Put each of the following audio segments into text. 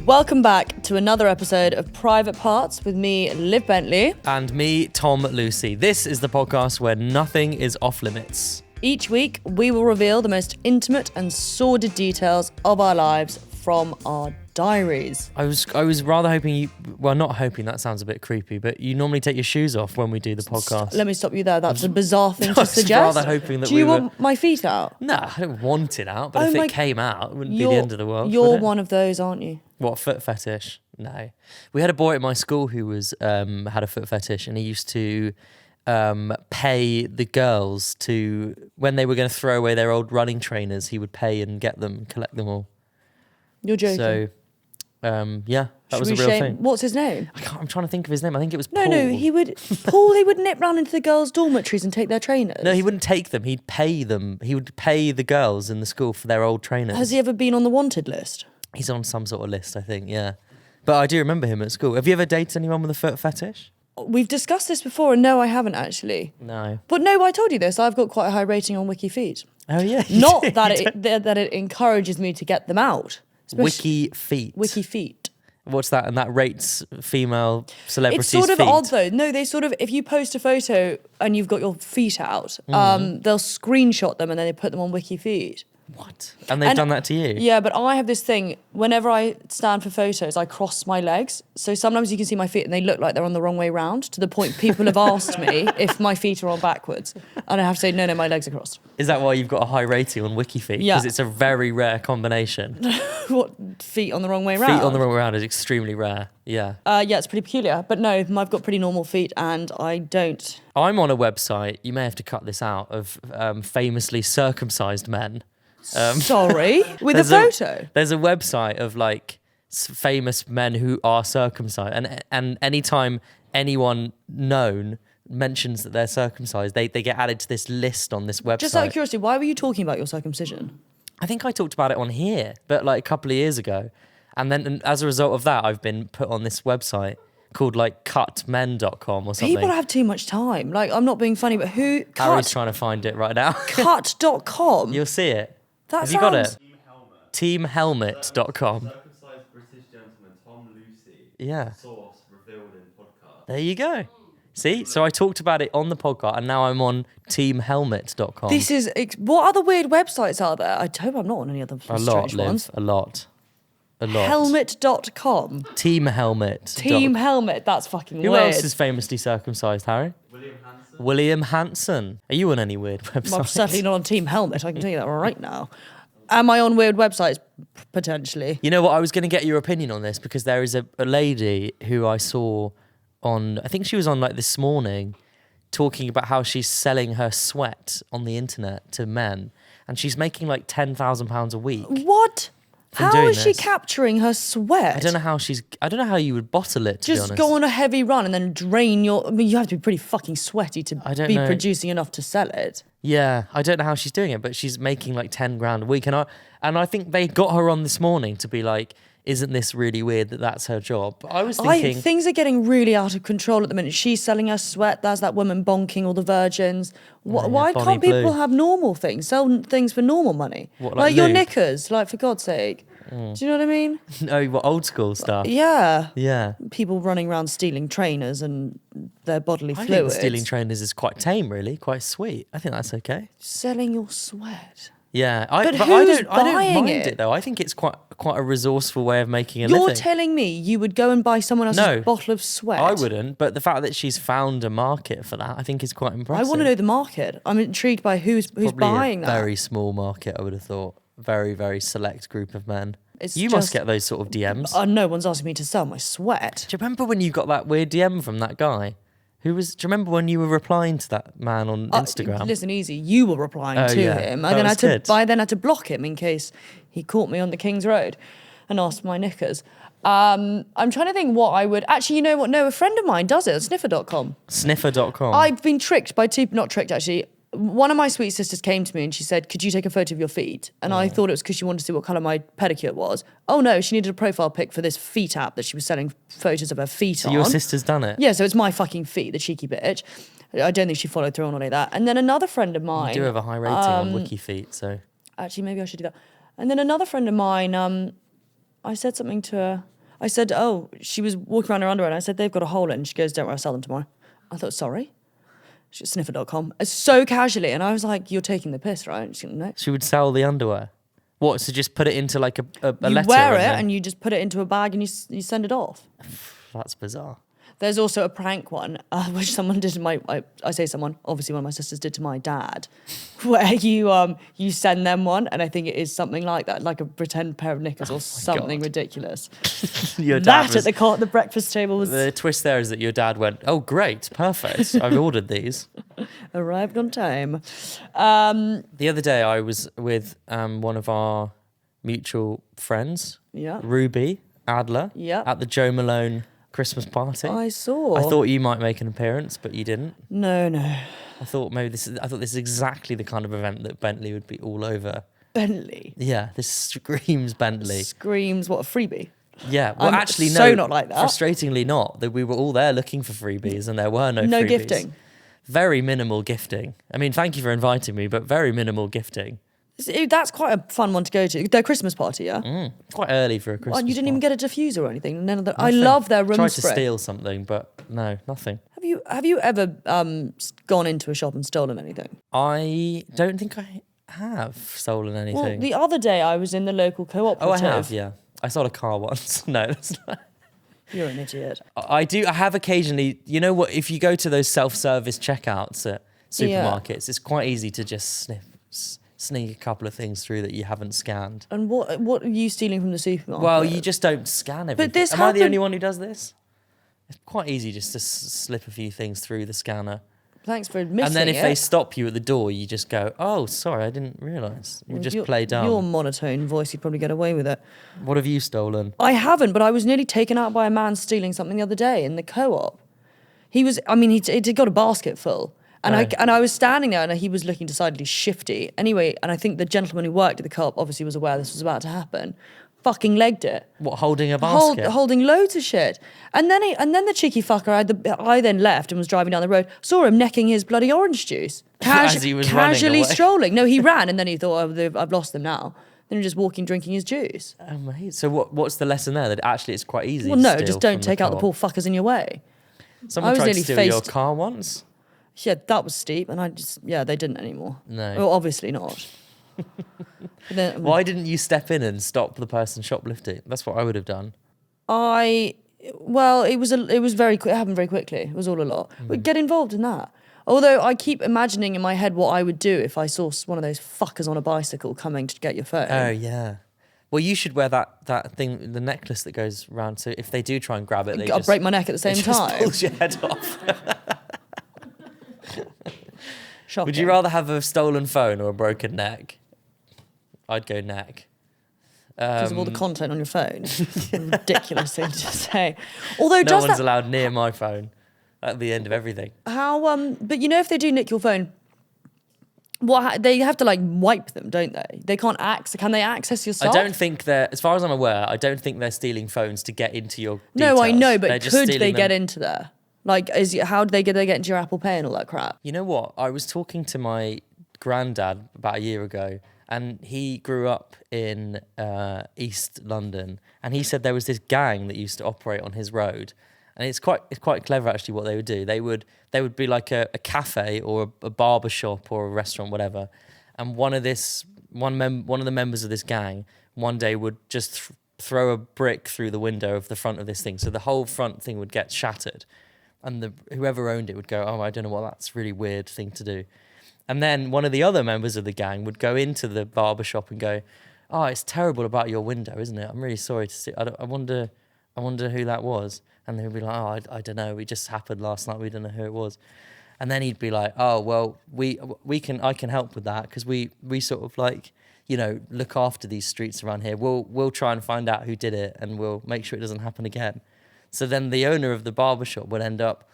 Welcome back to another episode of Private Parts with me, Liv Bentley. And me, Tom Lucy. This is the podcast where nothing is off limits. Each week, we will reveal the most intimate and sordid details of our lives from our diaries. I was rather hoping you... Well, not hoping, that sounds a bit creepy, but you normally take your shoes off when we do the podcast. Let me stop you there. That's a bizarre thing to I was suggest. rather hoping that Do you want my feet out? No, I don't want it out, but if it came out, it wouldn't be the end of the world. You're one of those, aren't you? What, foot fetish? No. We had a boy at my school who was had a foot fetish, and he used to pay the girls to... When they were going to throw away their old running trainers, he would pay and get them, collect them all. You're joking. So... yeah, that was a real thing. What's his name? I'm trying to think of his name. I think it was Paul. No, he would nip round into the girls' dormitories and take their trainers. No, he wouldn't take them. He'd pay them. He would pay the girls in the school for their old trainers. Has he ever been on the wanted list? He's on some sort of list, I think, yeah. But I do remember him at school. Have you ever dated anyone with a foot fetish? We've discussed this before, and no, I haven't actually. No. But no, I told you this. I've got quite a high rating on Wiki Feet. Oh, yeah. Not that it encourages me to get them out. Wiki Feet. Wiki Feet. What's that? And that rates female celebrities' It's sort of feet. odd though. No, they sort of, if you post a photo and you've got your feet out, they'll screenshot them and then they put them on Wiki Feet. What? And they've done that to you? Yeah, but I have this thing, whenever I stand for photos, I cross my legs. So sometimes you can see my feet and they look like they're on the wrong way round, to the point people have asked me if my feet are on backwards. And I have to say, no, my legs are crossed. Is that why you've got a high rating on Wiki Feet? Yeah. Because it's a very rare combination. What, feet on the wrong way round? Feet on the wrong way round is extremely rare, yeah. Yeah, it's pretty peculiar. But no, I've got pretty normal feet and I don't. I'm on a website, you may have to cut this out, of famously circumcised men. Sorry? With a photo? There's a website of like famous men who are circumcised, and anytime anyone known mentions that they're circumcised, they get added to this list on this website. Just out of curiosity, why were you talking about your circumcision? I think I talked about it on here, but like a couple of years ago. And then as a result of that, I've been put on this website called like cutmen.com or something. People have too much time. Like, I'm not being funny, but Harry's trying to find it right now. Cut.com? You'll see it. Have you got it? Teamhelmet.com. Circumcised British gentleman Tom Lucy. Yeah. Source revealed in podcast. There you go. See? So I talked about it on the podcast and now I'm on teamhelmet.com. This is... What other weird websites are there? I hope I'm not on any other strange ones. A lot. Helmet.com. Team Helmet. Team Helmet. That's fucking Who weird. else is famously circumcised, Harry? William Hanson. Are you on any weird websites? I'm certainly not on Team Helmet. I can tell you that right now. Am I on weird websites? Potentially. You know what? I was going to get your opinion on this because there is a lady who I saw on, I think she was on like This Morning, talking about how she's selling her sweat on the internet to men, and she's making like £10,000 a week. What? How doing is she this. capturing her sweat? I don't know how you would bottle it, to be honest. Just go on a heavy run and then drain your... I mean, you have to be pretty fucking sweaty to be producing enough to sell it. Yeah, I don't know how she's doing it, but she's making like 10 grand a week. And I think they got her on This Morning to be like, isn't this really weird that that's her job? But I was thinking... Things are getting really out of control at the minute. She's selling her sweat. There's that woman bonking all the virgins. Why can't people have normal things? Sell things for normal money. What, like your lube? knickers, like for God's sake. Do you know what I mean? No, what, old school stuff? Yeah. Yeah. People running around stealing trainers and their bodily I fluids. think stealing trainers is quite tame, really. Quite sweet. I think that's okay. Selling your sweat. Yeah, But I who's don't mind buying it it though. I think it's quite a resourceful way of making a You're living. telling me you would go and buy someone else's bottle of sweat? I wouldn't, but the fact that she's found a market for that, I think is quite impressive. I want to know the market. I'm intrigued by who's Probably buying a that. very small market, I would have thought. Very, very select group of men. It's You must get those sort of DMs. No one's asking me to sell my sweat. Do you remember when you got that weird DM from that guy? Do you remember when you were replying to that man on Instagram? Listen, easy. You were replying to him. That was good. I then had to block him in case he caught me on the King's Road and asked for my knickers. I'm trying to think what I would... Actually, you know what? No, a friend of mine does it on sniffer.com. Sniffer.com. I've been tricked by two... Not tricked, actually. One of my sweet sisters came to me and she said, could you take a photo of your feet? And I thought it was because she wanted to see what colour my pedicure was. Oh no, she needed a profile pic for this feet app that she was selling photos of her feet on. So your sister's done it? Yeah, so it's my fucking feet, the cheeky bitch. I don't think she followed through on any of that. And then another friend of mine... You do have a high rating on WikiFeet, so... Actually, maybe I should do that. And then another friend of mine, I said something to her... I said, oh, she was walking around her underwear, and I said, they've got a hole in. And she goes, don't worry, I'll sell them tomorrow. I thought, sorry? She's sniffer.com. So casually. And I was like, you're taking the piss, right? She's like, no. She would sell the underwear. What? So just put it into like a You letter? wear it then- and you just put it into a bag and you send it off. That's bizarre. There's also a prank one, which someone did to I say someone, obviously one of my sisters did to my dad, where you send them one, and I think it is something like that, like a pretend pair of knickers or something God. ridiculous. Your dad That was, at the breakfast table was the twist there is that your dad went, oh, great, perfect. I've ordered these. arrived on time. The other day I was with one of our mutual friends, Yeah. Ruby Adler, Yeah. at the Joe Malone Christmas party. I saw. I thought you might make an appearance, but you didn't. No. I thought this is exactly the kind of event that Bentley would be all over. Bentley. Yeah, this screams Bentley. Screams, what, a freebie? Yeah, well, I'm actually, so no. not like that. Frustratingly, not. That we were all there looking for freebies, and there were no No freebies. gifting. Very minimal gifting. I mean, thank you for inviting me, but very minimal gifting. That's quite a fun one to go to. Their Christmas party, yeah? Quite early for a Christmas. Oh, you didn't even party. get a diffuser or anything? None of that. I Nothing. love their room Tried spray. to steal something, but no, nothing. Have you ever gone into a shop and stolen anything? I don't think I have stolen anything. Well, the other day I was in the local cooperative. Oh, I have, yeah. I stole a car once. No, that's not. You're an idiot. I do. I have occasionally. You know what? If you go to those self-service checkouts at supermarkets, it's quite easy to just sneak a couple of things through that you haven't scanned. And what are you stealing from the supermarket? Well, you just don't scan everything. this Am I the happened- only one who does this? It's quite easy just to slip a few things through the scanner. Thanks for admitting And then if it. they stop you at the door, you just go, oh, sorry, I didn't realise. You just play dumb. Your monotone voice, you'd probably get away with it. What have you stolen? I haven't, but I was nearly taken out by a man stealing something the other day in the co-op. He'd got a basket full. And I was standing there and he was looking decidedly shifty. Anyway, and I think the gentleman who worked at the co-op obviously was aware this was about to happen. Fucking legged it. What, holding a basket? Holding loads of shit. And then the cheeky fucker, I then left and was driving down the road, saw him necking his bloody orange juice. As he was running casually away. strolling. No, he ran and then he thought, I've lost them now. Then he was just walking, drinking his juice. Oh, mate. So what's the lesson there? That actually it's quite easy Well, to no, steal just don't from take out the co-op? poor fuckers in your way. Someone I was tried to nearly steal your faced- car once? Yeah, that was steep, and they didn't anymore. No. Well, obviously not. But then, Why didn't you step in and stop the person shoplifting? That's what I would have done. it was very quick. It happened very quickly. It was all a lot. Mm. But get involved in that. Although I keep imagining in my head what I would do if I saw one of those fuckers on a bicycle coming to get your phone. Oh, yeah. Well, you should wear that thing, the necklace that goes round. So if they do try and grab it, I'll break my neck at the same it just time. pulls your head off. Shocking. Would you rather have a stolen phone or a broken neck? I'd go neck. Because of all the content on your phone. Ridiculous thing to say. Although No does one's that allowed near my phone at the end of everything. but you know if they do nick your phone, they have to like wipe them, don't they? They can't can they access your stuff? I don't think they're, as far as I'm aware, I don't think they're stealing phones to get into your No, I details. know, They're but just could they stealing get them. into there? Like, how do they get into your Apple Pay and all that crap? You know what? I was talking to my granddad about a year ago, and he grew up in East London, and he said there was this gang that used to operate on his road, and it's quite clever actually what they would do. They would be like a cafe or a barber shop or a restaurant, whatever, and one of the members of this gang one day would just throw a brick through the window of the front of this thing, so the whole front thing would get shattered. And whoever owned it would go, oh, I don't know what, that's a really weird thing to do. And then one of the other members of the gang would go into the barber shop and go, oh, it's terrible about your window, isn't it? I'm really sorry to see. I wonder who that was. And they would be like, oh, I don't know. It just happened last night. We don't know who it was. And then he'd be like, oh, well, I can help with that because we sort of like, you know, look after these streets around here. We'll try and find out who did it and we'll make sure it doesn't happen again. So then the owner of the barbershop would end up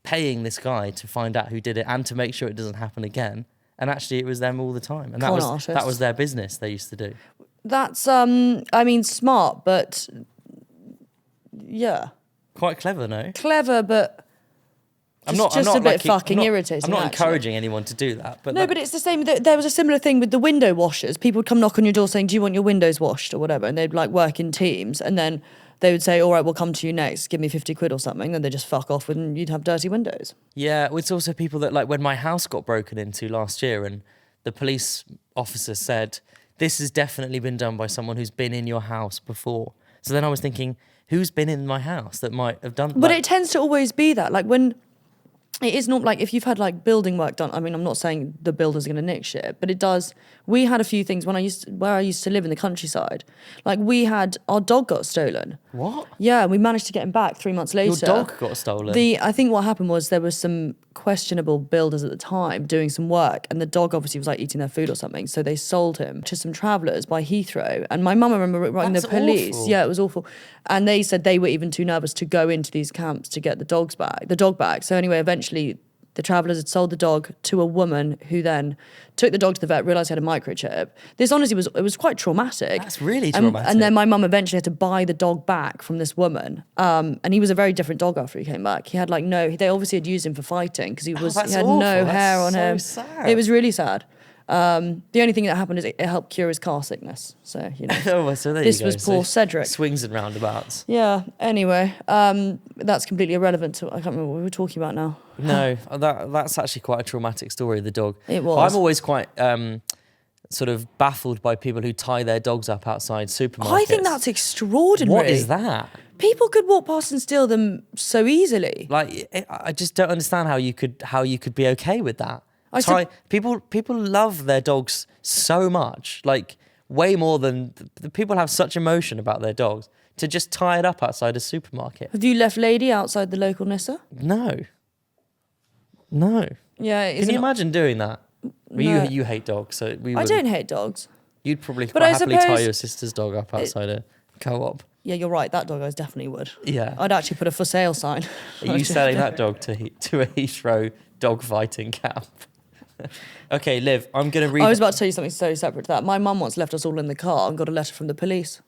paying this guy to find out who did it and to make sure it doesn't happen again. And actually it was them all the time. And that was their business they used to do. That's, smart, but yeah. Quite clever, no? Clever, but just a bit fucking irritating. I'm not actually. encouraging anyone to do that. But No, but it's the same. There was a similar thing with the window washers. People would come knock on your door saying, do you want your windows washed or whatever? And they'd like work in teams. And then they would say, all right, we'll come to you next, give me 50 quid or something. Then they just fuck off and you'd have dirty windows. Yeah, it's also people that, like, when my house got broken into last year and the police officer said, this has definitely been done by someone who's been in your house before. So then I was thinking, who's been in my house that might have done that? But it tends to always be that. Like when it is not like if you've had like building work done. I mean, I'm not saying the builder's going to nick shit, but it does. We had a few things where I used to live in the countryside. Like we had our dog got stolen. What? Yeah, we managed to get him back 3 months later. Your dog got stolen? I think what happened was there was some questionable builders at the time doing some work, and the dog obviously was like eating their food or something, so they sold him to some travellers by Heathrow. And my mum, I remember writing the police. Awful. Yeah, it was awful. And they said they were even too nervous to go into these camps to get the dog back. So anyway, eventually the travellers had sold the dog to a woman who then took the dog to the vet, realised he had a microchip. This honestly was quite traumatic. That's really traumatic. And then my mum eventually had to buy the dog back from this woman. And he was a very different dog after he came back. He had like they obviously had used him for fighting because he had awful. no hair on That's him. so sad. It was really sad. The only thing that happened is it helped cure his car sickness. So, you know, Oh, so there this you go. was poor So Cedric. Swings and roundabouts. Yeah, anyway, that's completely irrelevant to, I can't remember what we were talking about now. No, that's actually quite a traumatic story, the dog. It was. I'm always quite sort of baffled by people who tie their dogs up outside supermarkets. I think that's extraordinary. What is that? People could walk past and steal them so easily. Like, I just don't understand how you could be okay with that. People love their dogs so much, like way more than the people have such emotion about their dogs. To just tie it up outside a supermarket. Have you left Lady outside the local Nissa? No. Yeah, Can you imagine doing that? Well, No. you hate dogs, so we I would. don't hate dogs. You'd probably But quite I happily tie suppose your sister's dog up outside a co-op. Yeah, you're right. That dog I definitely would. Yeah. I'd actually put a for sale sign. Are you selling that dog to a Heathrow dog fighting camp? Okay, Liv, I'm going to read... I was about to tell you something so separate to that. My mum once left us all in the car and got a letter from the police.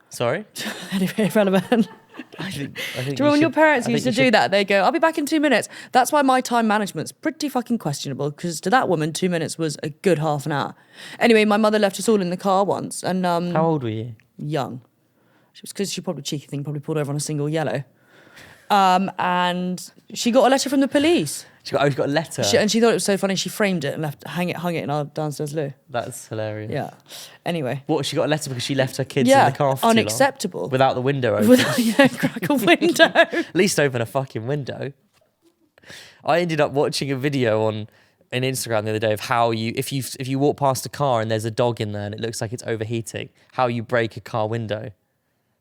Sorry? Anyway, irrelevant. I think Do you remember when your parents used to do that? They go, I'll be back in 2 minutes. That's why my time management's pretty fucking questionable, because to that woman, 2 minutes was a good half an hour. Anyway, my mother left us all in the car once, and How old were you? young. She was, because she probably cheeky thing, probably pulled over on a single yellow. And she got a letter from the police. She got a letter? And she thought it was so funny. She framed it and hung it in our downstairs loo. That's hilarious. Yeah. Anyway. What, she got a letter because she left her kids in the car for too long? Unacceptable. Without the window open? Crack a window. At least open a fucking window. I ended up watching a video on Instagram the other day of how if you walk past a car and there's a dog in there and it looks like it's overheating, how you break a car window.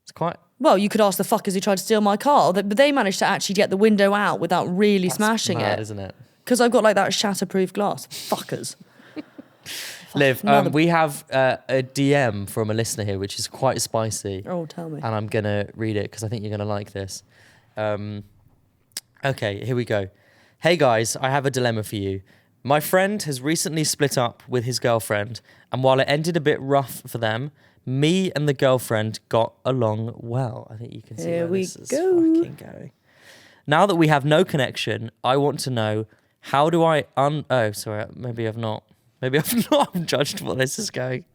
It's quite... Well, you could ask the fuckers who tried to steal my car, but they managed to actually get the window out without really smashing mad, it. Isn't it? Because I've got like that shatterproof glass. Fuckers. Liv, we have a DM from a listener here, which is quite spicy. Oh, tell me. And I'm going to read it because I think you're going to like this. Okay, here we go. Hey guys, I have a dilemma for you. My friend has recently split up with his girlfriend, and while it ended a bit rough for them, me and the girlfriend got along well. I think you can see Here where we this is go. fucking going. Now that we have no connection, I want to know, how do I maybe I've not judged what this is going.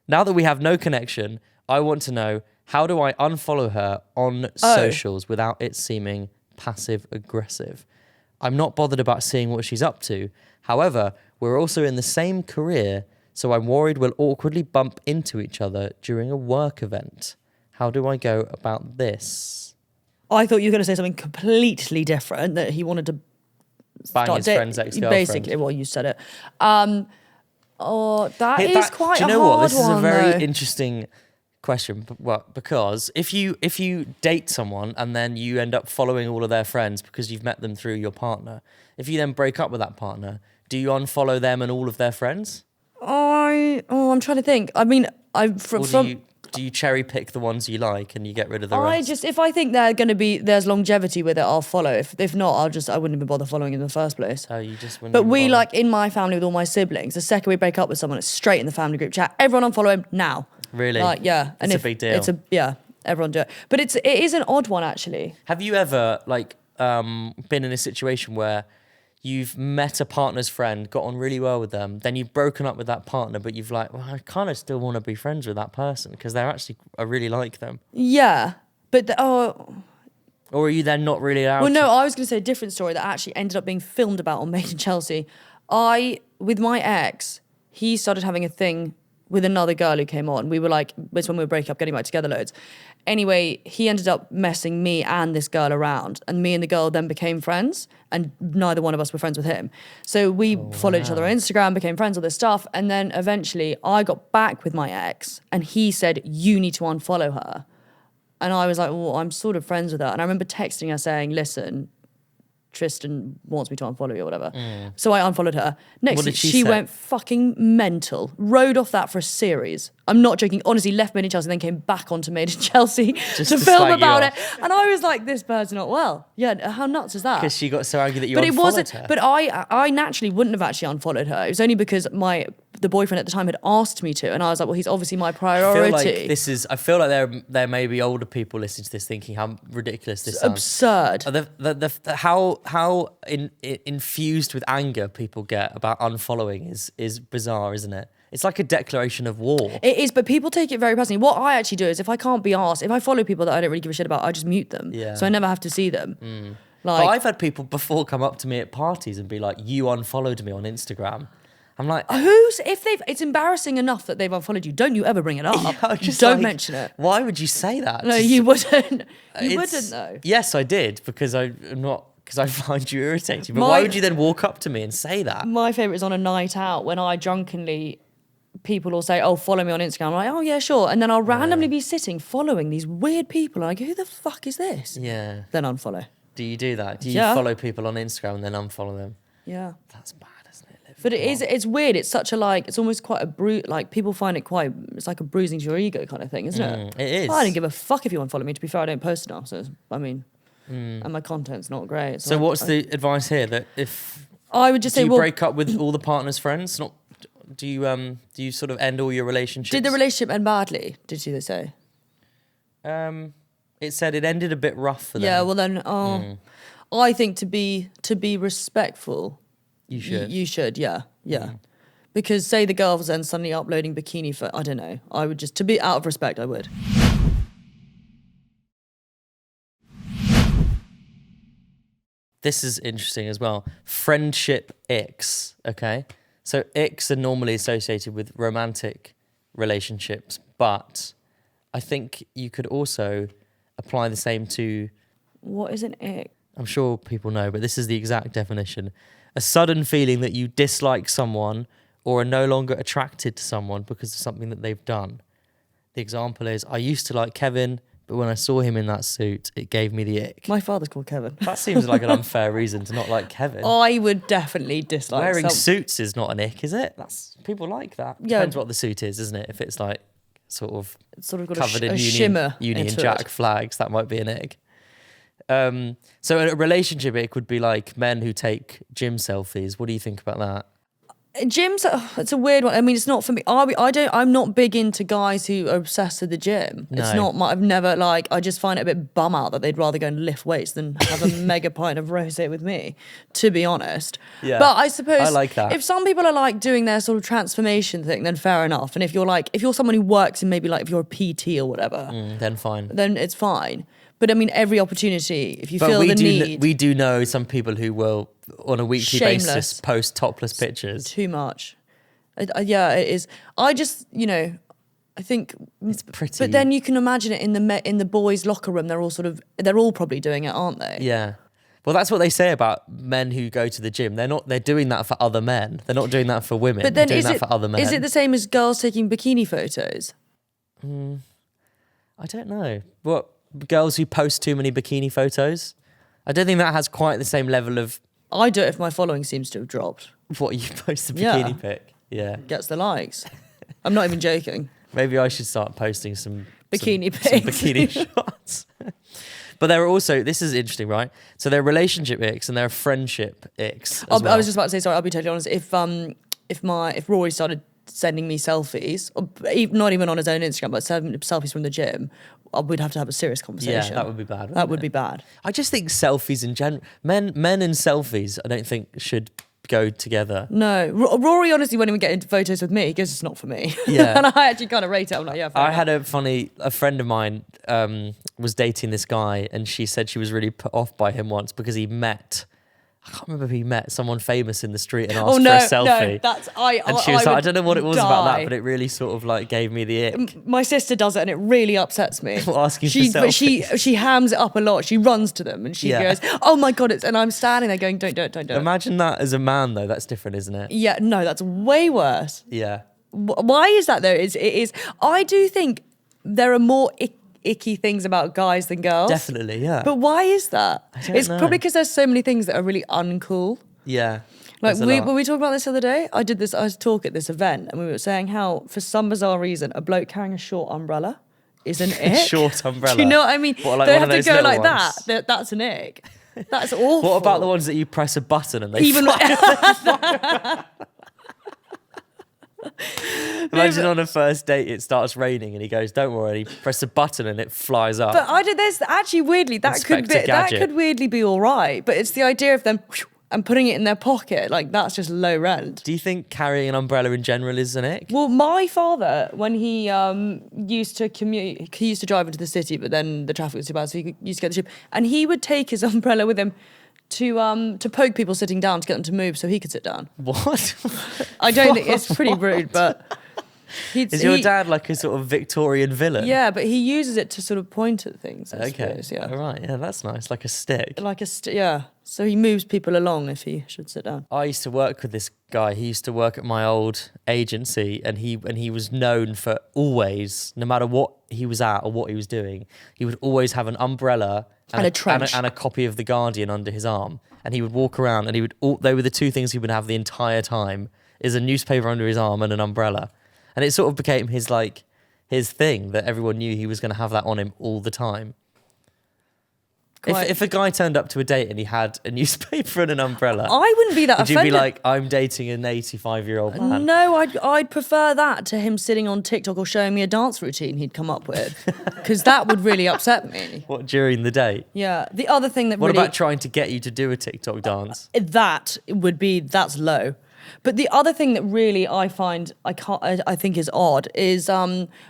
Now that we have no connection, I want to know, how do I unfollow her on socials without it seeming passive aggressive? I'm not bothered about seeing what she's up to. However, we're also in the same career, so I'm worried we'll awkwardly bump into each other during a work event. How do I go about this? I thought you were going to say something completely different, that he wanted to Bang his friend's ex-girlfriend. Basically, well, you said it. That is quite a hard one. Do you know what? This is a very though. interesting question. Well, because if you date someone and then you end up following all of their friends because you've met them through your partner, if you then break up with that partner, do you unfollow them and all of their friends? I'm trying to think. I mean, Do you cherry pick the ones you like and you get rid of the rest? If I think there's longevity with it, I'll follow. If not, I wouldn't even bother following in the first place. Oh, you just wouldn't. But even we, bother. like, in my family with all my siblings, the second we break up with someone, it's straight in the family group chat. Everyone unfollow him now. Really? Like, yeah. It's a big deal. Everyone do it. But it is an odd one, actually. Have you ever been in a situation where you've met a partner's friend, got on really well with them, then you've broken up with that partner, but you've like, well, I kind of still want to be friends with that person because I really like them. Yeah, but Or are you then not really allowed well, to? no, I was going to say a different story that actually ended up being filmed about on Made in Chelsea. With my ex, he started having a thing with another girl who came on. We were like, it's when we were breaking up, getting back together loads. Anyway, he ended up messing me and this girl around, and me and the girl then became friends, and neither one of us were friends with him. So we followed each other on Instagram, became friends, all this stuff, and then eventually I got back with my ex, and he said, you need to unfollow her. And I was like, well, I'm sort of friends with her. And I remember texting her saying, listen, Tristan wants me to unfollow you or whatever. So I unfollowed her. Next What week, did she she say? went fucking mental. Rode off that for a series. I'm not joking. Honestly, left Made in Chelsea, then came back onto Made in Chelsea to to film slag you about off. it. And I was like, this bird's not well. Yeah, how nuts is that? Because she got so angry that you But unfollowed it wasn't. her. But I naturally wouldn't have actually unfollowed her. It was only because the boyfriend at the time had asked me to, and I was like, well, he's obviously my priority. I feel like there may be older people listening to this thinking how ridiculous this sounds. Absurd. How infused with anger people get about unfollowing is bizarre, isn't it? It's like a declaration of war. It is, but people take it very personally. What I actually do is if I can't be asked, if I follow people that I don't really give a shit about, I just mute them. Yeah. So I never have to see them. But I've had people before come up to me at parties and be like, "You unfollowed me on Instagram." I'm like, It's embarrassing enough that they've unfollowed you. Don't you ever bring it up. I'm just Don't like, mention it. Why would you say that? No, you wouldn't. You wouldn't though. Yes, I did because I find you irritating. But My- why would you then walk up to me and say that? My favourite is on a night out when I drunkenly, people will say, oh, follow me on Instagram. I'm like, oh yeah, sure. And then I'll randomly be sitting following these weird people. And I go, who the fuck is this? Yeah. Then unfollow. Do you do that? Do you Yeah. follow people on Instagram and then unfollow them? Yeah. That's bad, isn't it? But it's weird. It's such a it's almost quite a like people find it quite, it's like a bruising to your ego kind of thing, isn't it? It is. I don't give a fuck if you unfollow me. To be fair, I don't post enough. So, and my content's not great. So what's the advice here? That if I would just do say, you well, break up with all the partner's friends? Not do you sort of end all your relationships? did the relationship end badly? Did they say? It said it ended a bit rough for them. Yeah, well then, I think to be respectful, You should. You should, yeah. Because say the girl was then suddenly uploading bikini for, I don't know. I would just, to be out of respect, I would. This is interesting as well. Friendship icks, okay? So icks are normally associated with romantic relationships, but I think you could also apply the same to, What is an ick? I'm sure people know, but this is the exact definition. A sudden feeling that you dislike someone or are no longer attracted to someone because of something that they've done. The example is, I used to like Kevin, but when I saw him in that suit, it gave me the ick. My father's called Kevin. That seems like an unfair reason to not like Kevin. I would definitely dislike Wearing suits is not an ick, is it? That's people like that. Yeah. Depends what the suit is, isn't it? If it's like sort of It's sort of got covered a in shimmer Union into Jack it. flags, that might be an ick. So a relationship ick would be like men who take gym selfies. What do you think about that? Gyms, it's a weird one. I mean, it's not for me. I'm not big into guys who are obsessed with the gym. It's No. not. I've never I just find it a bit bum out that they'd rather go and lift weights than have a mega pint of rosé with me. To be honest, Yeah. But I suppose I like that. if some people are like doing their sort of transformation thing, then fair enough. And if you're someone who works in maybe like if you're a PT or whatever, Then fine. then it's fine. But I mean, every opportunity, if you But feel the need, we do know some people who will, on a weekly Shameless. basis, post topless pictures. too much. Yeah, it is. I just, I think It's pretty. But then you can imagine it in the boys' locker room. They're all probably doing it, aren't they? Yeah. Well, that's what they say about men who go to the gym. They're doing that for other men. They're not doing that for women. But then they're doing that for other men. is it the same as girls taking bikini photos? I don't know. What, girls who post too many bikini photos? I don't think that has quite the same level of I do it if my following seems to have dropped. what you post a Yeah. bikini pic. Yeah. Gets the likes. I'm not even joking. Maybe I should start posting some Bikini some pics. bikini shots. But there are also, this is interesting, right? So there are relationship icks and there are friendship icks. As well. I was just about to say, sorry, I'll be totally honest. If Rory started sending me selfies, or not even on his own Instagram, but selfies from the gym, we'd have to have a serious conversation. Yeah, that would be bad. That would be bad. I just think selfies in general, men and selfies, I don't think should go together. No, Rory, honestly, when he would get into photos with me, he goes, it's not for me. Yeah. And I actually kind of rate it. I'm like, yeah, fair I enough. had a friend of mine was dating this guy, and she said she was really put off by him once because I can't remember if he met someone famous in the street and asked for a selfie. No, that's and she was like, I don't know what it was about that, die. but it really sort of like gave me the ick. My sister does it and it really upsets me. Asking for But selfies. she hams it up a lot. She runs to them and she Yeah. goes, oh my God, and I'm standing there going, don't do it. Imagine that as a man though, that's different, isn't it? Yeah, no, that's way worse. Yeah. Why is that though? It is. I do think there are more icky things about guys than girls. Definitely, yeah. But why is that? don't It's know. probably because there's so many things that are really uncool. Yeah. Like There's a lot. when we talked about this the other day, I was a talk at this event and we were saying how for some bizarre reason a bloke carrying a short umbrella is an ick. Short umbrella. Do you know what I mean? What, like they one have of to those go little like ones? that. That's an ick. That's awful. What about the ones that you press a button and they Even fly? Imagine on a first date it starts raining and he goes, don't worry, press a button and it flies up. But there's actually weirdly that Inspector Gadget. could weirdly be all right. But it's the idea of them and putting it in their pocket, like that's just low rent. Do you think carrying an umbrella in general is an ick? Well, my father, when he used to commute, he used to drive into the city, but then the traffic was too bad, so he used to get the tube. And he would take his umbrella with him to poke people sitting down to get them to move so he could sit down. What? I don't think it's pretty rude, but Is your dad like a sort of Victorian villain? Yeah, but he uses it to sort of point at things. I Okay. suppose, yeah. All right. Yeah, that's nice. Like a stick. Like yeah. So he moves people along if he should sit down. I used to work with this guy. He used to work at my old agency, and he was known for always, no matter what he was at or what he was doing, he would always have an umbrella And a trench. and a copy of The Guardian under his arm. And he would walk around, and they were the two things he would have the entire time: is a newspaper under his arm and an umbrella. And it sort of became his thing that everyone knew he was going to have that on him all the time. If a guy turned up to a date and he had a newspaper and an umbrella, I wouldn't be that would you offended. be like, I'm dating an 85-year-old man? No, I'd prefer that to him sitting on TikTok or showing me a dance routine he'd come up with, because that would really upset me. What, during the date? Yeah. The other thing that What really about trying to get you to do a TikTok dance? that's low. But the other thing that really I think is odd is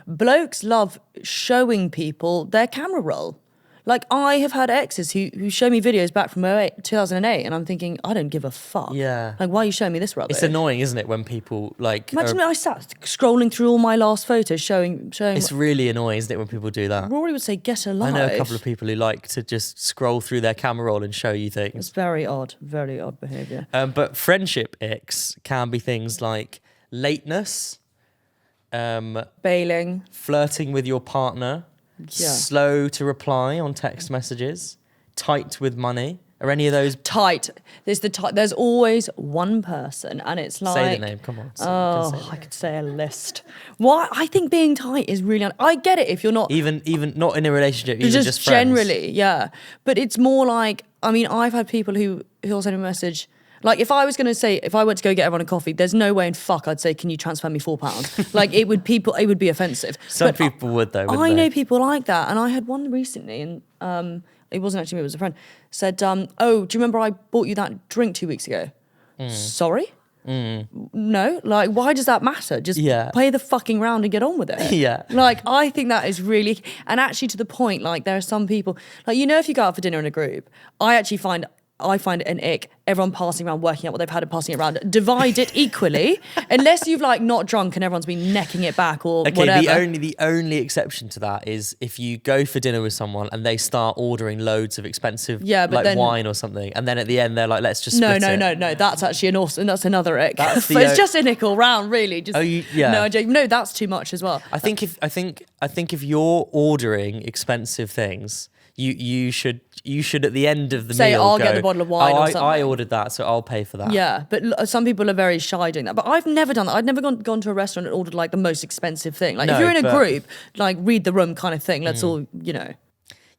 blokes love showing people their camera roll. Like I have had exes who show me videos back from 2008 and I'm thinking, I don't give a fuck. Yeah. Like, why are you showing me this rubbish? It's annoying, isn't it, when people like... Imagine I sat scrolling through all my last photos showing. It's really annoying, isn't it, when people do that? Rory would say, get a life. I know a couple of people who like to just scroll through their camera roll and show you things. It's very odd behaviour. But friendship icks can be things like lateness, Bailing. flirting with your partner, Yeah. slow to reply on text messages, tight with money. Are any of those... Tight. There's always one person, and it's like. Say the name, come on. I could say a list. Why? I think being tight is really. I get it if you're not. Even not in a relationship, even just friends. Generally, yeah. But it's more like, I mean, I've had people who'll send me a message. Like if I went to go get everyone a coffee, there's no way in fuck I'd say, can you transfer me £4? Like it would be offensive. Some But people would though, wouldn't I they? know people like that, and I had one recently, and it wasn't actually me, it was a friend. Said, "Oh, do you remember I bought you that drink 2 weeks ago?" Sorry. No, like why does that matter? Just Yeah. play the fucking round and get on with it. Yeah. Like I think that is really, and actually to the point, like there are some people, like if you go out for dinner in a group, I find it an ick. Everyone passing around, working out what they've had and passing it around. Divide it equally, unless you've like not drunk and everyone's been necking it back or Okay, whatever. the only exception to that is if you go for dinner with someone and they start ordering loads of expensive But like then, wine or something, and then at the end they're like, let's just split it. No. That's actually that's another ick. That's the But it's o- just an ick all round, really. Just, yeah. No, I'm joking. No, that's too much as well. I think if you're ordering expensive things, you should at the end of the Say, meal I'll go, get the bottle of wine or I something." ordered that, so I'll pay for that. Yeah, but some people are very shy doing that. But I've never done that. I've never gone to a restaurant and ordered like the most expensive thing. Like if No, you're in a but- group, like read the room kind of thing. Let's all,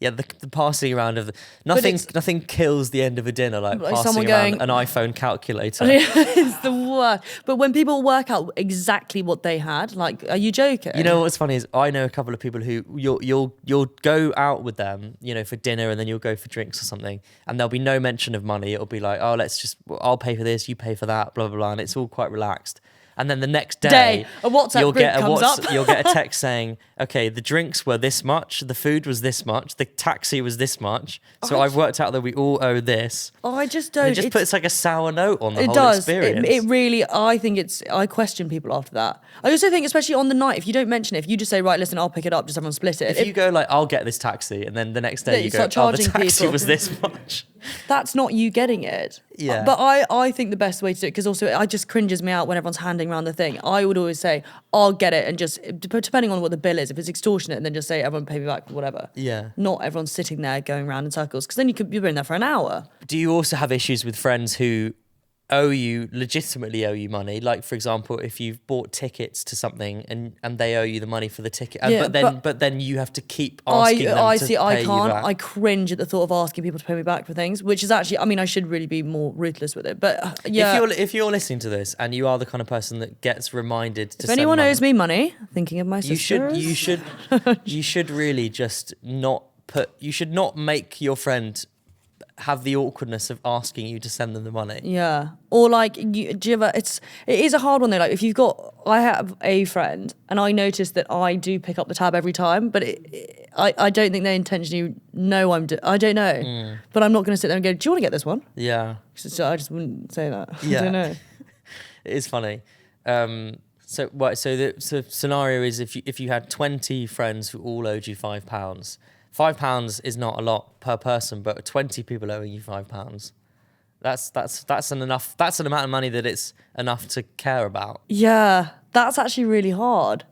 the passing around of nothing. it's- Nothing kills the end of a dinner like Like passing someone around going- an iPhone calculator. It's the worst. But when people work out exactly what they had, like, are you joking? You know what's funny is I know a couple of people who you'll go out with them, for dinner, and then you'll go for drinks or something, and there'll be no mention of money. It'll be like, oh, I'll pay for this, you pay for that, blah blah blah, and it's all quite relaxed. And then the next day, a WhatsApp group comes up. You'll get a text saying, okay, the drinks were this much, the food was this much, the taxi was this much. So I've worked out that we all owe this. I just don't. And it just puts like a sour note on the It whole does. experience. It really, I question people after that. I also think, especially on the night, if you don't mention it, if you just say, right, listen, I'll pick it up, just everyone split it. If you go like, I'll get this taxi, and then the next day Yeah, you you go, start oh, the charging taxi people. was this much. That's not you getting it. Yeah. But I think the best way to do it, because also it just cringes me out when everyone's handing around the thing. I would always say, I'll get it, and just, depending on what the bill is, if it's extortionate, then just say, everyone pay me back, whatever. Yeah. Not everyone's sitting there going around in circles, because then you've been there for an hour. Do you also have issues with friends who legitimately owe you money? Like, for example, if you've bought tickets to something and they owe you the money for the ticket, Yeah, but then you have to keep asking them I to see. I pay you can't. back. I cringe at the thought of asking people to pay me back for things, which is actually. I mean, I should really be more ruthless with it. But yeah, If you're listening to this and you are the kind of person that gets reminded to if send anyone money, owes me money, thinking of my you sisters, should really just not make your friend have the awkwardness of asking you to send them the money. Yeah. Or like, do you ever, it is a hard one though. Like if you've got, I have a friend and I notice that I do pick up the tab every time, but I don't think they intentionally know I don't know. But I'm not going to sit there and go, do you want to get this one? Yeah. So I just wouldn't say that. Yeah. I don't know. It is funny. So the scenario is if you had 20 friends who all owed you £5, £5 is not a lot per person, but 20 people owing you £5, that's an amount of money that it's enough to care about. Yeah. That's actually really hard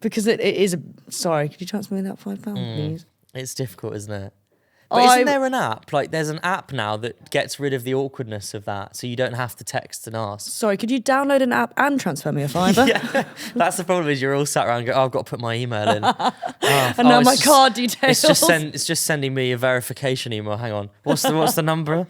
because it is sorry, could you transfer me that £5, please? It's difficult, isn't it? But isn't there an app? Like, there's an app now that gets rid of the awkwardness of that, so you don't have to text and ask. Sorry, could you download an app and transfer me a fiver? Yeah, that's the problem. Is you're all sat around and go, oh, I've got to put my email in, And now my card details. It's just sending me a verification email. Hang on, what's the number?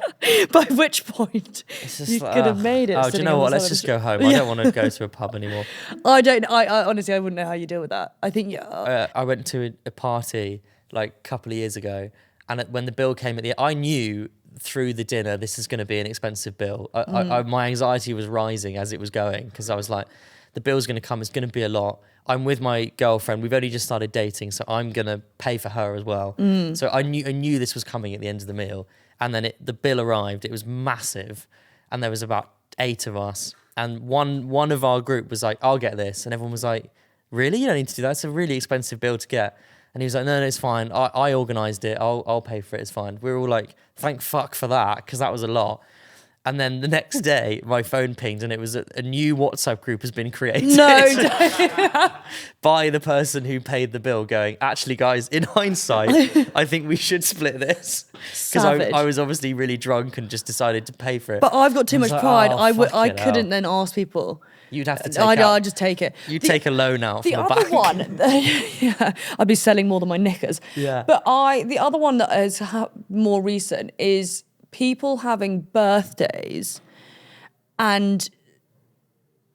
By which point It's just you like, could have made it. Oh, do you sitting know on what? the Let's side of just the go home. I don't want to go to a pub anymore. I don't. I honestly, I wouldn't know how you deal with that. I think I went to a party like a couple of years ago, and when the bill came I knew through the dinner this is going to be an expensive bill. My anxiety was rising as it was going because I was like, the bill's going to come. It's going to be a lot. I'm with my girlfriend. We've only just started dating, so I'm going to pay for her as well. So I knew this was coming at the end of the meal, and then the bill arrived. It was massive, and there was about 8 of us, and one of our group was like, I'll get this, and everyone was like, really? You don't need to do that. It's a really expensive bill to get. And he was like, no, it's fine. I organised it. I'll pay for it. It's fine. We were all like, thank fuck for that, because that was a lot. And then the next day, my phone pinged, and it was a new WhatsApp group has been created by the person who paid the bill, going, actually, guys, in hindsight, I think we should split this. Because I was obviously really drunk and just decided to pay for it. But I've got too much like, pride. oh, I couldn't then ask people. You'd have to I'd just take it. You'd take a loan out from The the other bank. one, yeah, I'd be selling more than my knickers. Yeah. But the other one that is more recent is people having birthdays and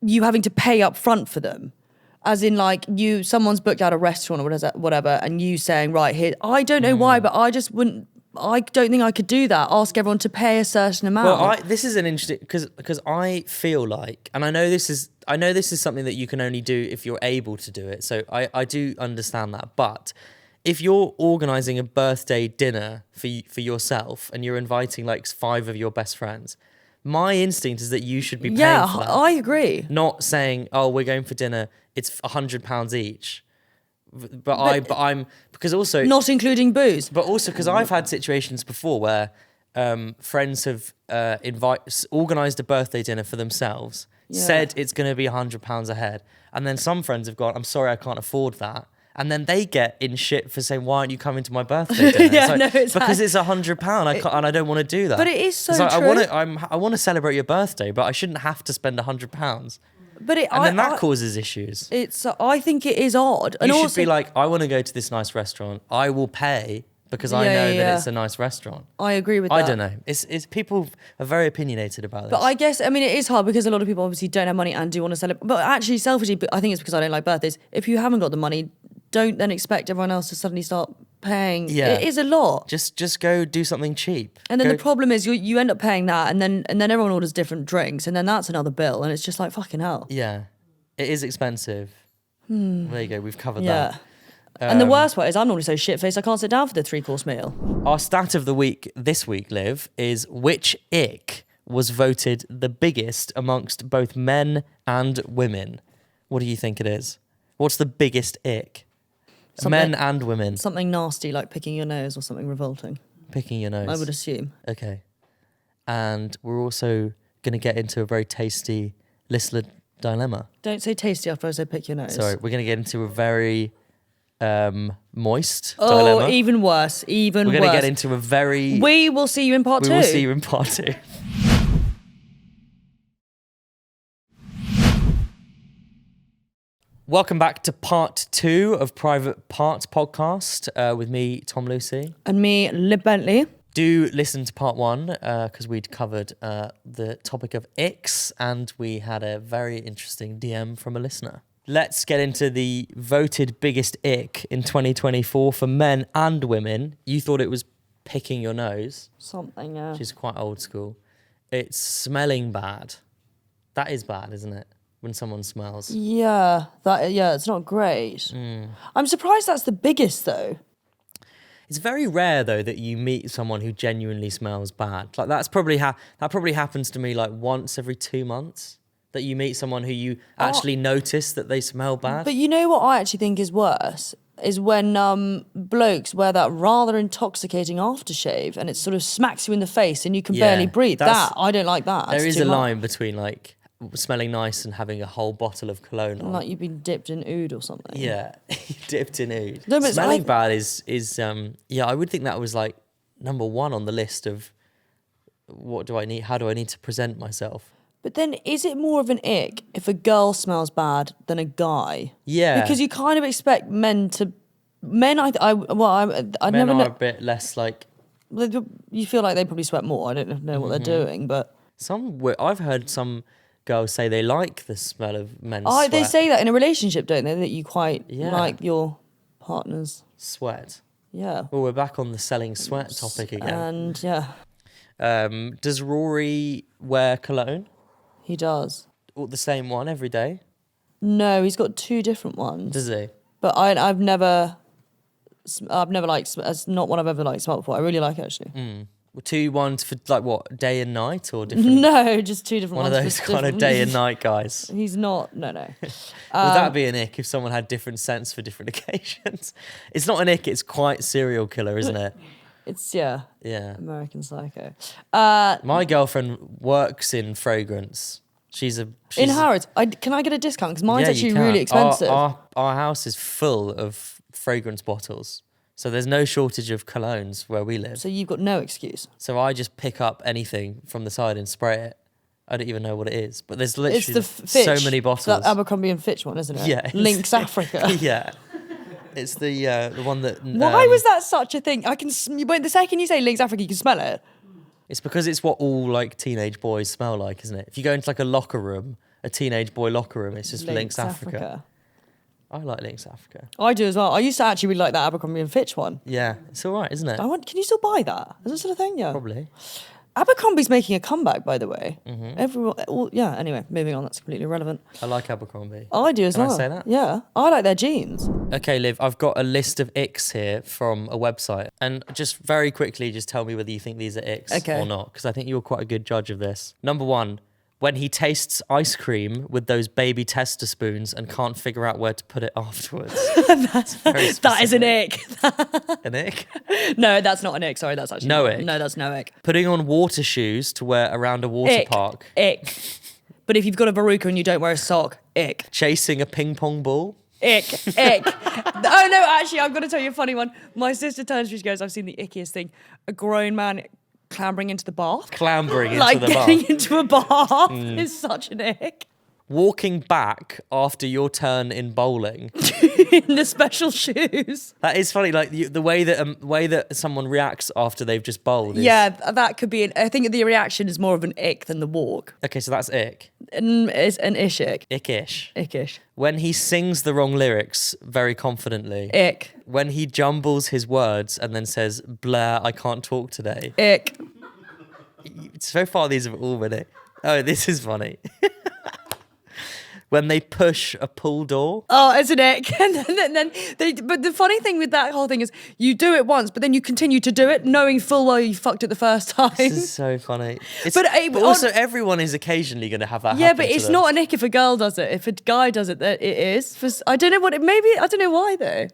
you having to pay up front for them. As in, like, someone's booked out a restaurant or whatever, and you saying, right, here, I don't know why, but I just wouldn't, I don't think I could do that. Ask everyone to pay a certain amount. Well, this is an interesting, because I feel like, and I know this is something that you can only do if you're able to do it. So I do understand that. But if you're organising a birthday dinner for yourself and you're inviting like 5 of your best friends, my instinct is that you should be paying for that. I agree. Not saying, oh, we're going for dinner, it's £100 each. But I'm because also Not including booze. but also because I've had situations before where friends have organised a birthday dinner for themselves, said it's going to be £100 a head, and then some friends have gone, I'm sorry, I can't afford that. And then they get in shit for saying, "Why aren't you coming to my birthday dinner?" Yeah, it's like, no, it's because like- it's £100. I can't, and I don't want to do that. But it is so It's like, true. I want to celebrate your birthday, but I shouldn't have to spend £100. But And then that causes issues. I think it is odd. And You also, should be like, I want to go to this nice restaurant. I will pay, because I Yeah, know yeah. that it's a nice restaurant. I agree with that. I don't know. It's people are very opinionated about this. But I guess, I mean, it is hard because a lot of people obviously don't have money and do want to celebrate. But actually, selfishly, I think it's because I don't like birthdays. If you haven't got the money, don't then expect everyone else to suddenly start paying. Yeah. It is a lot. Just go do something cheap. And then Go- the problem is you end up paying that, and then everyone orders different drinks, and then that's another bill, and it's just like fucking hell. Yeah, it is expensive. There you go. We've covered Yeah. that. And the worst part is I'm normally so shit-faced I can't sit down for the 3-course meal. Our stat of the week this week, Liv, is which ick was voted the biggest amongst both men and women? What do you think it is? What's the biggest ick? Men and women. Something nasty like picking your nose or something revolting, Picking your nose. I would assume. Okay. And we're also going to get into a very tasty listener dilemma. Don't say tasty after I say pick your nose. Sorry, we're going to get into a very moist Oh, dilemma. even worse. We're going to get into a very... We will see you in part 2. We will see you in part 2. Welcome back to part 2 of Private Parts podcast with me, Tom Lucy. And me, Lib Bentley. Do listen to part 1 because we'd covered the topic of icks and we had a very interesting DM from a listener. Let's get into the voted biggest ick in 2024 for men and women. You thought it was picking your nose, Something, yeah. which is quite old school. It's smelling bad. That is bad, isn't it? When someone smells. Yeah, it's not great. Mm. I'm surprised that's the biggest though. It's very rare though that you meet someone who genuinely smells bad. Like that probably happens to me like once every 2 months. That you meet someone who you actually notice that they smell bad. But you know what I actually think is worse? Is when blokes wear that rather intoxicating aftershave and it sort of smacks you in the face and you can barely breathe. I don't like that. There That's is too a much. line between like smelling nice and having a whole bottle of cologne on. Like you've been dipped in oud or something. Yeah, dipped in oud. No, but Smelling bad is yeah, I would think that was like number 1 on the list of what do I need, how do I need to present myself. But then is it more of an ick if a girl smells bad than a guy? Yeah. Because you kind of expect men to... Men, I'd Men never are know... a bit less like... You feel like they probably sweat more. I don't know what they're doing, but... I've heard some girls say they like the smell of men's Oh, sweat. they say that in a relationship, don't they? That you quite Yeah. like your partner's... Sweat. Yeah. Well, we're back on the selling sweat topic again. And yeah, Does Rory wear cologne? he does. Or the same one every day? No, he's got 2 different ones. Does he? But I've never liked... It's not one I've ever like smelled before. I really like it, actually. Well, 2 ones for like what, day and night or different? No, just 2 different One ones. of those for kind of different- day and night guys. He's not... No. Would that be an ick if someone had different scents for different occasions? It's not an ick, it's quite serial killer, isn't it? It's, Yeah. American Psycho. My girlfriend works in fragrance. She's In Harrods, can I get a discount? Because mine's Yeah, you actually can. really expensive. Our house is full of fragrance bottles. So there's no shortage of colognes where we live. So you've got no excuse. So I just pick up anything from the side and spray it. I don't even know what it is. But there's It's literally the Fitch, so many bottles. that Abercrombie and Fitch one, isn't it? Yeah. Lynx Africa. Yeah. It's the one that... Why was that such a thing? Wait, the second you say Lynx Africa, you can smell it. It's because it's what all like teenage boys smell like, isn't it? If you go into like a locker room, a teenage boy locker room, it's just Lynx Africa. I like Lynx Africa. I do as well. I used to actually really like that Abercrombie and Fitch one. Yeah, it's all right, isn't it? Can you still buy that? Is that sort of thing? Yeah. Probably. Abercrombie's making a comeback, by the way. Mm-hmm. Anyway, moving on. That's completely irrelevant. I like Abercrombie. I do as Can I well. say that? Yeah. I like their jeans. Okay, Liv, I've got a list of icks here from a website. And just very quickly, just tell me whether you think these are icks Okay. or not, because I think you're quite a good judge of this. Number 1, when he tastes ice cream with those baby tester spoons and can't figure out where to put it afterwards. That is an ick. An ick? No, that's not an ick. Sorry, that's actually No not. ick? No, that's no ick. Putting on water shoes to wear around a water Ick. park. Ick. But if you've got a verruca and you don't wear a sock, ick. Chasing a ping pong ball. Ick. Ick. Oh no, actually, I've got to tell you a funny one. My sister turns to me, she goes, I've seen the ickiest thing. A grown man clambering into the bath. Clambering into Like the getting bath. into a bath is such an ick. walking back after your turn in bowling. In the special shoes. That is funny. Like the way that someone reacts after they've just bowled. Yeah, that could be. I think the reaction is more of an ick than the walk. Okay, so that's ick. It's an ick. Ickish. Ickish. When he sings the wrong lyrics very confidently. Ick. When he jumbles his words and then says, Blair, I can't talk today. Ick. So far, these have all been it. Oh, this is funny. When they push a pool door. Oh, it's an ick. And then but the funny thing with that whole thing is you do it once, but then you continue to do it knowing full well you fucked it the first time. This is so funny. But also, everyone is occasionally going to have that yeah, happen but to it's them. not an ick if a girl does it. If a guy does it, that it is. I don't know what it. Maybe I don't know why though.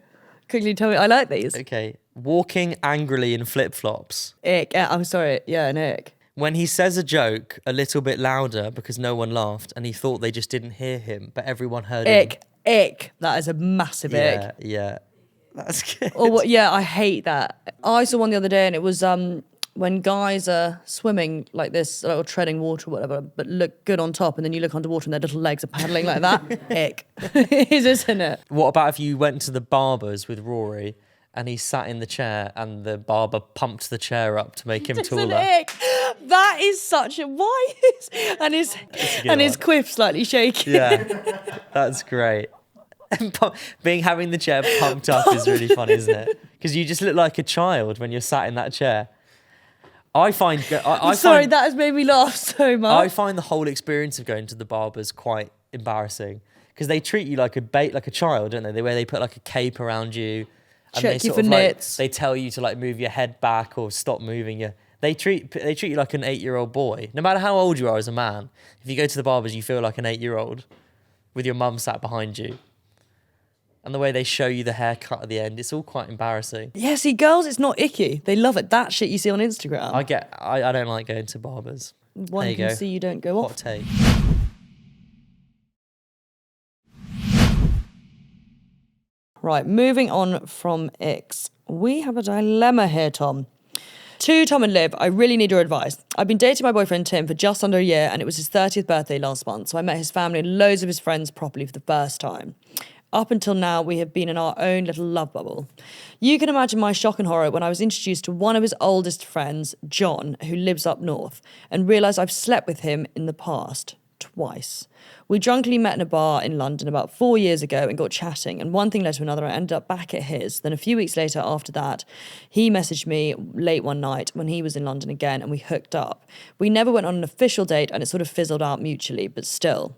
Quickly tell me. I like these. Okay, walking angrily in flip flops. Ick. Yeah, I'm sorry. Yeah, an ick. When he says a joke a little bit louder because no one laughed and he thought they just didn't hear him, but everyone heard him. Ick. That is a massive ick. Yeah. That's good. Or what? Yeah, I hate that. I saw one the other day, and it was when guys are swimming like this, or treading water or whatever, but look good on top, and then you look underwater and their little legs are paddling like that. Ick. It is, isn't it? What about if you went to the barber's with Rory and he sat in the chair and the barber pumped the chair up to make him It's an taller? ick. That is such a why is and his quiff slightly shaky. Yeah, that's great. And having the chair pumped up is really funny, isn't it? Because you just look like a child when you're sat in that chair. I find that has made me laugh so much. I find the whole experience of going to the barbers quite embarrassing because they treat you like a child, don't they? The way they put like a cape around you, and check they you sort for of nits. they tell you to like move your head back or stop moving your. They treat you like an 8-year-old boy. No matter how old you are as a man, if you go to the barbers, you feel like an 8-year-old with your mum sat behind you. And the way they show you the haircut at the end, it's all quite embarrassing. Yeah, see, girls, it's not icky. They love it. That shit you see on Instagram. I don't like going to barbers. One there you can go. see you don't go Hot off. take. Right, moving on from icks. We have a dilemma here, Tom. To Tom and Liv, I really need your advice. I've been dating my boyfriend Tim for just under a year, and it was his 30th birthday last month, so I met his family and loads of his friends properly for the first time. Up until now, we have been in our own little love bubble. You can imagine my shock and horror when I was introduced to one of his oldest friends, John, who lives up north, and realised I've slept with him in the past, twice. We drunkenly met in a bar in London about 4 years ago and got chatting, and one thing led to another. I ended up back at his. Then a few weeks later after that, he messaged me late one night when he was in London again, and we hooked up. We never went on an official date, and it sort of fizzled out mutually, but still.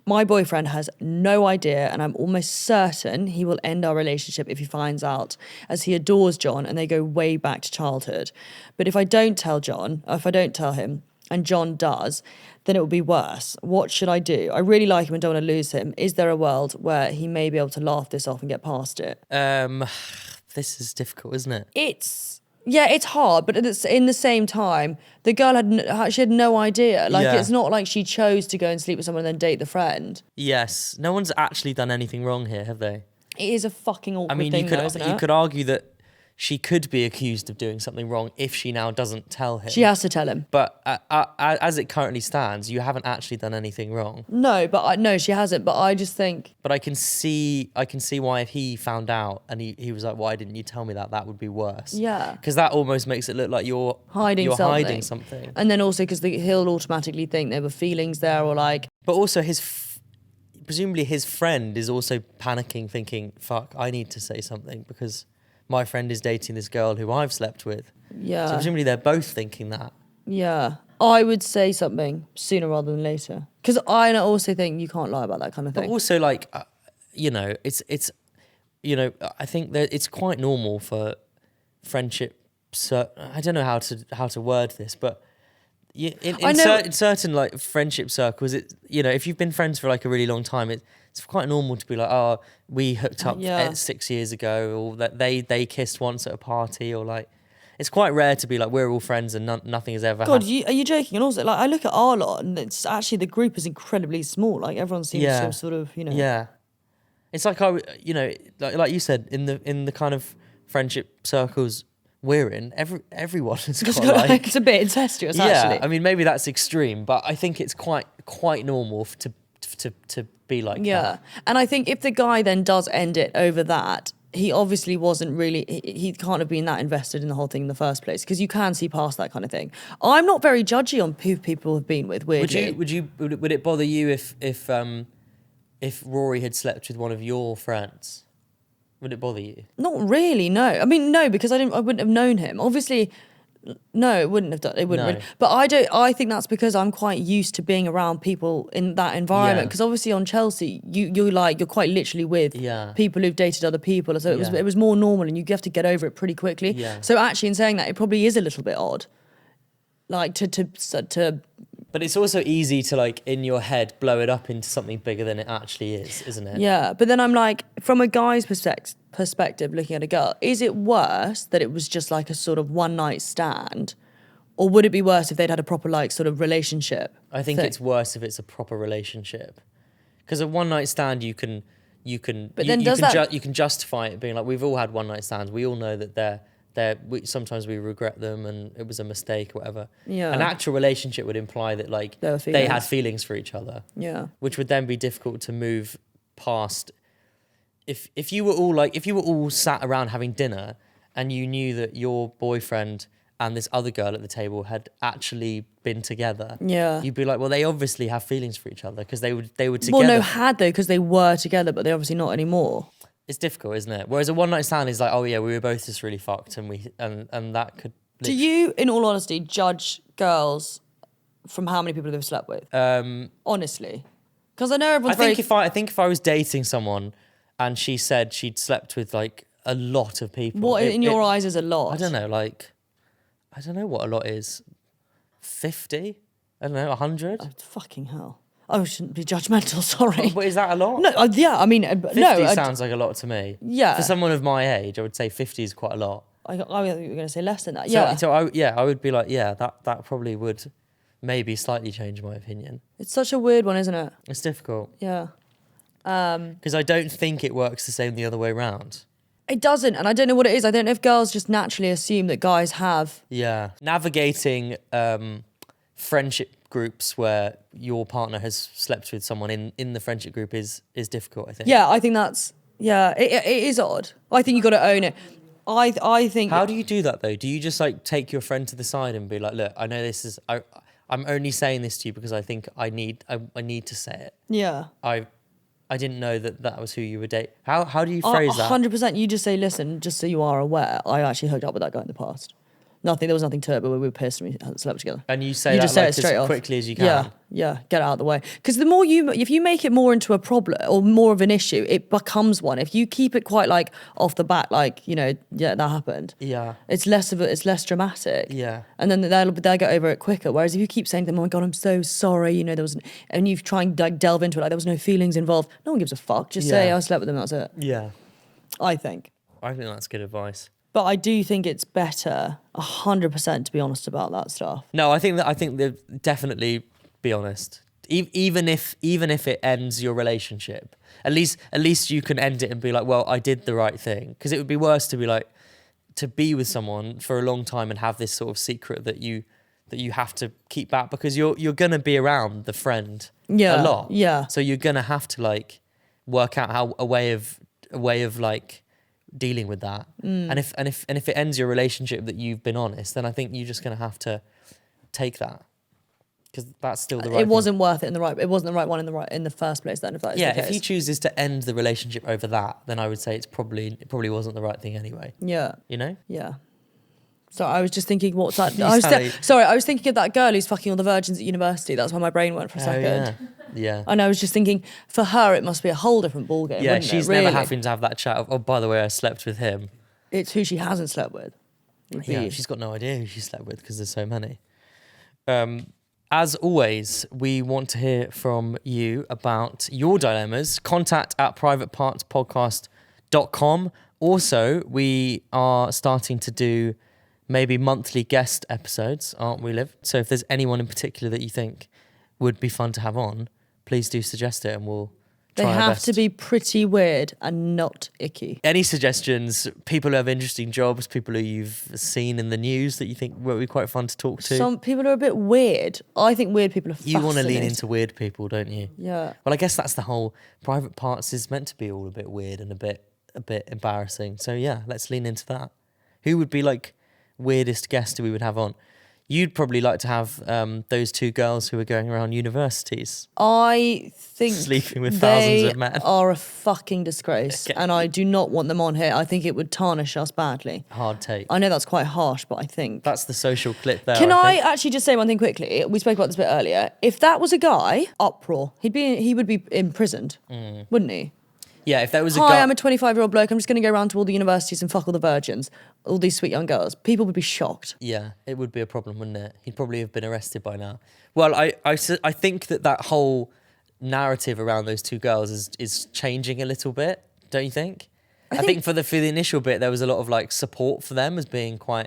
My boyfriend has no idea, and I'm almost certain he will end our relationship if he finds out, as he adores John and they go way back to childhood. But if I don't tell him, and John does, then it will be worse. What should I do? I really like him and don't want to lose him. Is there a world where he may be able to laugh this off and get past it? This is difficult, isn't it? It's hard, but it's in the same time, the girl had no idea. It's not like she chose to go and sleep with someone and then date the friend. Yes. No one's actually done anything wrong here, have they? It is a fucking awkward thing, isn't it? You could argue that she could be accused of doing something wrong if she now doesn't tell him. She has to tell him. But as it currently stands, you haven't actually done anything wrong. No, she hasn't. But I just think. But I can see why if he found out and he was like, "Why didn't you tell me that?" That would be worse. Yeah. Because that almost makes it look like you're hiding something. And then also because he'll automatically think there were feelings there or like. But also presumably his friend is also panicking, thinking, "Fuck, I need to say something because my friend is dating this girl who I've slept with." Yeah. So presumably they're both thinking that. Yeah. I would say something sooner rather than later. Because I also think you can't lie about that kind of thing. But also, it's I think that it's quite normal for friendship. I don't know how to word this, but in certain like friendship circles, if you've been friends for like a really long time, it's quite normal to be like, oh, we hooked up 6 years ago, or that they kissed once at a party, or like, it's quite rare to be like, we're all friends and nothing has ever happened. God, are you joking? And also, like, I look at our lot, and it's actually the group is incredibly small. Like everyone seems so sort of, Yeah, it's like like you said, in the kind of friendship circles we're in, everyone has got like, it's a bit incestuous, yeah, actually. I mean, maybe that's extreme, but I think it's quite normal to be like Yeah. that. And I think if the guy then does end it over that, he obviously wasn't really, he can't have been that invested in the whole thing in the first place, because you can see past that kind of thing. I'm not very judgy on who people have been with, weirdly. Would it bother you if Rory had slept with one of your friends? Would it bother you? Not really, no. I mean, no, because I wouldn't have known him. Obviously, no, it wouldn't have done. It wouldn't. No. Really. But I don't. I think that's because I'm quite used to being around people in that environment. Yeah. Because obviously on Chelsea, you're quite literally with Yeah. people who've dated other people. So Yeah. it was more normal, and you have to get over it pretty quickly. Yeah. So actually, in saying that, it probably is a little bit odd. Like to. But it's also easy to, like, in your head, blow it up into something bigger than it actually is, isn't it? Yeah, but then I'm like, from a guy's perspective, looking at a girl, is it worse that it was just like a sort of one night stand, or would it be worse if they'd had a proper like sort of relationship? I think thing? it's worse if it's a proper relationship, because a one night stand you can. But then does that- you can justify it being like, we've all had one night stands. We all know that sometimes we regret them and it was a mistake or whatever. Yeah. An actual relationship would imply that, like, There were they had feelings. feelings for each other. Yeah. Which would then be difficult to move past. If you were all sat around having dinner and you knew that your boyfriend and this other girl at the table had actually been together, Yeah. you'd be like, well, they obviously have feelings for each other because they were together. Well, no, had though, because they were together, but they're obviously not anymore. It's difficult, isn't it? Whereas a one night stand is like, oh yeah, we were both just really fucked, and that could. Do you, in all honesty, judge girls from how many people they've slept with? Honestly, because I know everyone's I think if I was dating someone and she said she'd slept with like a lot of people, What in your eyes is a lot? I don't know, I don't know what a lot is. 50? I don't know, 100? Oh, fucking hell. I shouldn't be judgmental. Sorry. But is that a lot? No, yeah. I mean, 50 no. sounds like a lot to me. Yeah. For someone of my age, I would say 50 is quite a lot. I think you were going to say less than that. So, Yeah. so I would be like, yeah, that probably would maybe slightly change my opinion. It's such a weird one, isn't it? It's difficult. Yeah. Because I don't think it works the same the other way around. It doesn't, and I don't know what it is. I don't know if girls just naturally assume that guys have. Yeah. Navigating friendship groups where your partner has slept with someone in the friendship group is difficult, I think. Yeah, I think that's. Yeah, it is odd. I think you got to own it. I think. How do you do that though? Do you just like take your friend to the side and be like, look, I know this is I'm only saying this to you because I think I need to say it. Yeah. I didn't know that was who you were dating. How do you phrase that? 100%. You just say, listen, just so you are aware, I actually hooked up with that guy in the past. There was nothing to it, but we were pissed and we hadn't slept together. And you say You that just say like it straight as off. quickly as you can. Yeah, get it out of the way. Because the more if you make it more into a problem or more of an issue, it becomes one. If you keep it quite like off the bat, like, yeah, that happened. Yeah. It's less dramatic. Yeah. And then they'll get over it quicker. Whereas if you keep saying to them, oh my God, I'm so sorry, there was, and you try and like delve into it, like there was no feelings involved. No one gives a fuck. Just say, I slept with them, that's it. Yeah. I think. I think that's good advice. But I do think it's better, 100%, to be honest about that stuff. No, I think that definitely be honest. Even if it ends your relationship, at least you can end it and be like, well, I did the right thing. Because it would be worse to be like, to be with someone for a long time and have this sort of secret that you have to keep back, because you're gonna be around the friend a lot. Yeah. So you're gonna have to like work out a way of like dealing with that. And if it ends your relationship that you've been honest, then I think you're just gonna have to take that, because that's still the right. It wasn't worth it it wasn't the right one in the first place. Then, if that is the case. If he chooses to end the relationship over that, then I would say it probably wasn't the right thing anyway. Yeah. You know? Yeah. So I was just thinking, what's that? You I was sound sorry, I was thinking of that girl who's fucking all the virgins at university. That's where my brain went for a second. Yeah. And I was just thinking, for her, it must be a whole different ballgame. Yeah, wouldn't she's it, really? never having to have that chat of, oh, by the way, I slept with him. It's who she hasn't slept with. Yeah, she's got no idea who she slept with because there's so many. As always, we want to hear from you about your dilemmas. contact@privatepartspodcast.com. Also, we are starting to do maybe monthly guest episodes, aren't we, Liv? So if there's anyone in particular that you think would be fun to have on, please do suggest it and we'll They try our have best. to be pretty weird and not icky. Any suggestions? People who have interesting jobs, people who you've seen in the news that you think would be quite fun to talk to. Some people are a bit weird. I think weird people are You want to lean fascinating. into weird people, don't you? Yeah. Well, I guess that's the whole private parts is meant to be all a bit weird and a bit embarrassing. So yeah, let's lean into that. Who would be like weirdest guest we would have on? You'd probably like to have those two girls who are going around universities. I think Sleeping with thousands they of men. are a fucking disgrace, Okay. and I do not want them on here. I think it would tarnish us badly. Hard take. I know that's quite harsh, but I think. That's the social clip there. Can I think. actually just say one thing quickly? We spoke about this a bit earlier. If that was a guy, uproar. He would be imprisoned, wouldn't he? Yeah, if there was a Hi, guy. I'm a 25-year-old bloke. I'm just going to go around to all the universities and fuck all the virgins, all these sweet young girls. People would be shocked. Yeah, it would be a problem, wouldn't it? He'd probably have been arrested by now. Well, I think that whole narrative around those two girls is changing a little bit, don't you think? I think for the initial bit there was a lot of like support for them as being quite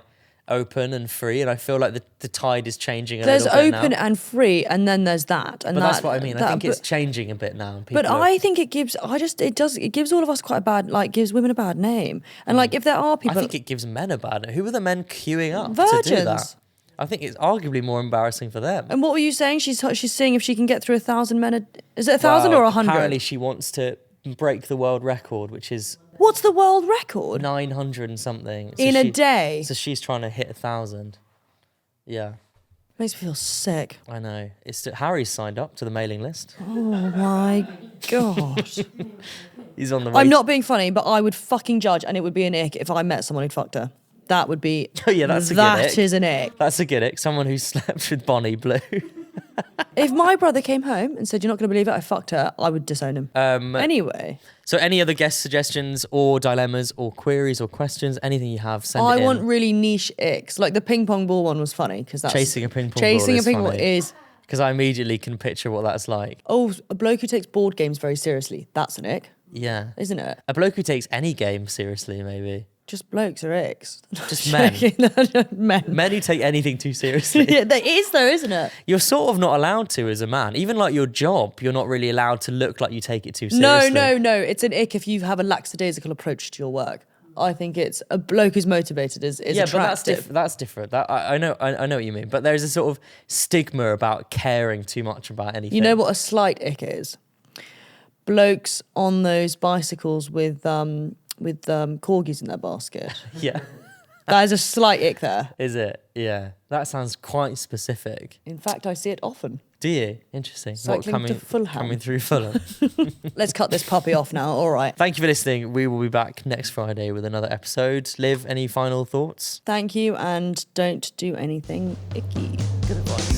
open and free, and I feel like the tide is changing a There's little bit open now. and free, and then there's that. And But that, that's what I mean. I think it's changing a bit now. And people But are- I think it gives. It gives all of us quite a bad. Like, gives women a bad name. And like, if there are I people, think it gives men a bad. Who are the men queuing up to do that? Virgins. I think it's arguably more embarrassing for them. And what were you saying? She's seeing if she can get through 1,000 men. Is it 1,000 or 100? Apparently, she wants to break the world record, which is What's the world record 900 and something. in a day? So she's trying to hit 1,000. Yeah, Makes me feel sick. I know. Harry's signed up to the mailing list. Oh my god! He's on the way. I'm not being funny, but I would fucking judge, and it would be an ick if I met someone who'd fucked her. That would be. Oh, yeah, that's a good ick. That is an ick. That's a good ick. Someone who slept with Bonnie Blue. If my brother came home and said, "You're not going to believe it, I fucked her," I would disown him. Anyway. So any other guest suggestions or dilemmas or queries or questions, anything you have, send it I in. want really niche icks. Like the ping pong ball one was funny because that's Chasing a ping pong ball Chasing is a ping ball funny. is Because I immediately can picture what that's like. a bloke who takes board games very seriously. That's an ick, Yeah. isn't it? A bloke who takes any game seriously, maybe. Just blokes are icks. Just men. Men. Men who take anything too seriously. Yeah, there is though, isn't it? You're sort of not allowed to as a man. Even like your job, you're not really allowed to look like you take it too No, seriously. no. It's an ick if you have a lackadaisical approach to your work. I think it's a bloke who's motivated is Yeah, but attractive. that's different. I know what you mean. But there's a sort of stigma about caring too much about anything. You know what a slight ick is? Blokes on those bicycles with corgis in their basket. Yeah. That is a slight ick there. Is it? Yeah. That sounds quite specific. In fact, I see it often. Do you? Interesting. Cycling to Fulham. Coming through Fulham. Let's cut this puppy off now. All right. Thank you for listening. We will be back next Friday with another episode. Liv, any final thoughts? Thank you, and don't do anything icky. Good advice.